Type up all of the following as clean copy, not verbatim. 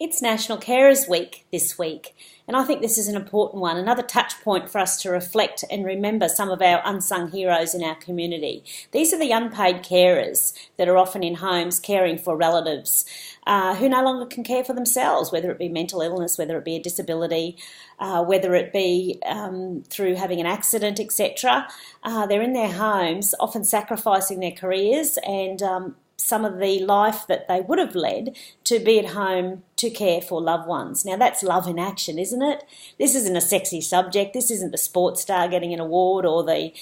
It's National Carers Week this week, and I think this is an important one, another touch point for us to reflect and remember some of our unsung heroes in our community. These are the unpaid carers that are often in homes caring for relatives who no longer can care for themselves, whether it be mental illness, whether it be a disability, whether it be through having an accident, etc. They're in their homes, often sacrificing their careers and some of the life that they would have led to be at home to care for loved ones. Now that's love in action, isn't it? This isn't a sexy subject. This isn't the sports star getting an award or the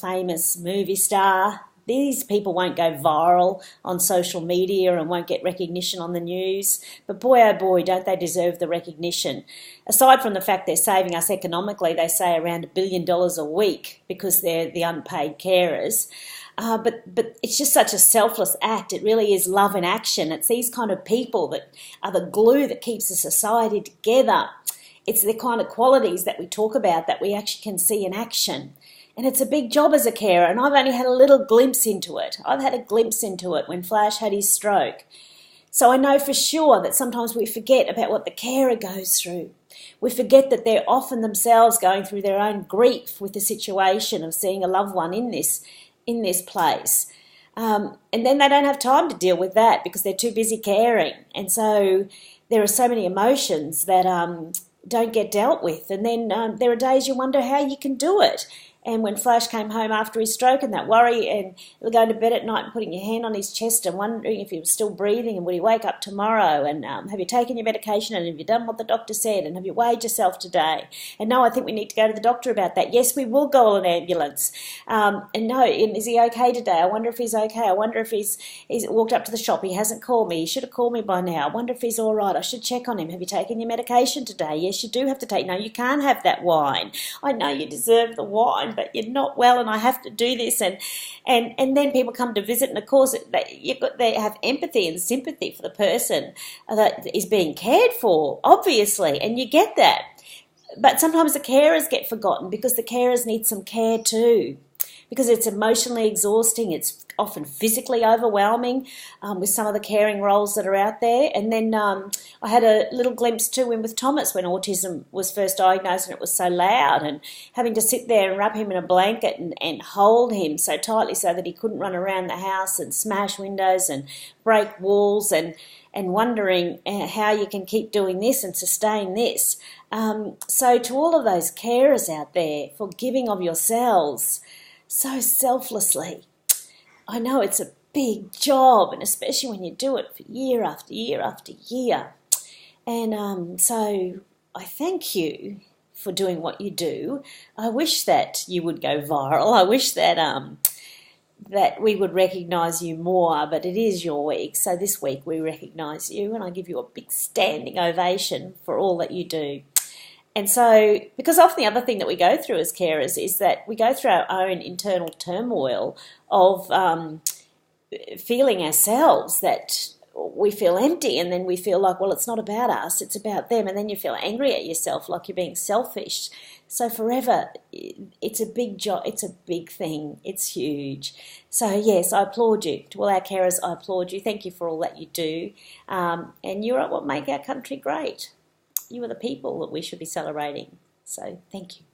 famous movie star. These people won't go viral on social media and won't get recognition on the news. But boy, oh boy, don't they deserve the recognition. Aside from the fact they're saving us economically, they say around $1 billion a week because they're the unpaid carers. But it's just such a selfless act. It really is love in action. It's these kind of people that are the glue that keeps a society together. It's the kind of qualities that we talk about that we actually can see in action. And it's a big job as a carer, and I've only had a little glimpse into it. I've had a glimpse into it when Flash had his stroke. So I know for sure that sometimes we forget about what the carer goes through. We forget that they're often themselves going through their own grief with the situation of seeing a loved one in this place. And then they don't have time to deal with that because they're too busy caring. And so there are so many emotions that don't get dealt with. And then there are days you wonder how you can do it. And when Flash came home after his stroke and that worry and going to bed at night and putting your hand on his chest and wondering if he was still breathing and would he wake up tomorrow and have you taken your medication and have you done what the doctor said and have you weighed yourself today? And no, I think we need to go to the doctor about that. Yes, we will go on an ambulance. And no, is he okay today? I wonder if he's okay. I wonder if he's walked up to the shop. He hasn't called me. He should have called me by now. I wonder if he's all right. I should check on him. Have you taken your medication today? Yes, you do have to take. No, you can't have that wine. I know you deserve the wine, but you're not well and I have to do this. And then people come to visit and of course they have empathy and sympathy for the person that is being cared for, obviously, and you get that. But sometimes the carers get forgotten because the carers need some care too, because it's emotionally exhausting, it's often physically overwhelming with some of the caring roles that are out there. And then I had a little glimpse too with Thomas when autism was first diagnosed and it was so loud, and having to sit there and wrap him in a blanket and hold him so tightly so that he couldn't run around the house and smash windows and break walls, and wondering how you can keep doing this and sustain this. So to all of those carers out there, for giving of yourselves so selflessly. I know it's a big job, and especially when you do it for year after year after year. And so I thank you for doing what you do. I wish that you would go viral. I wish that that we would recognise you more, but it is your week. So this week we recognise you, and I give you a big standing ovation for all that you do. And so, because often the other thing that we go through as carers is that we go through our own internal turmoil of feeling ourselves that we feel empty, and then we feel like, well, it's not about us, it's about them, and then you feel angry at yourself like you're being selfish. So forever, it's a big job, it's a big thing, it's huge. So yes, I applaud you. To all our carers, I applaud you. Thank you for all that you do. And you're what make our country great. You are the people that we should be celebrating. So thank you.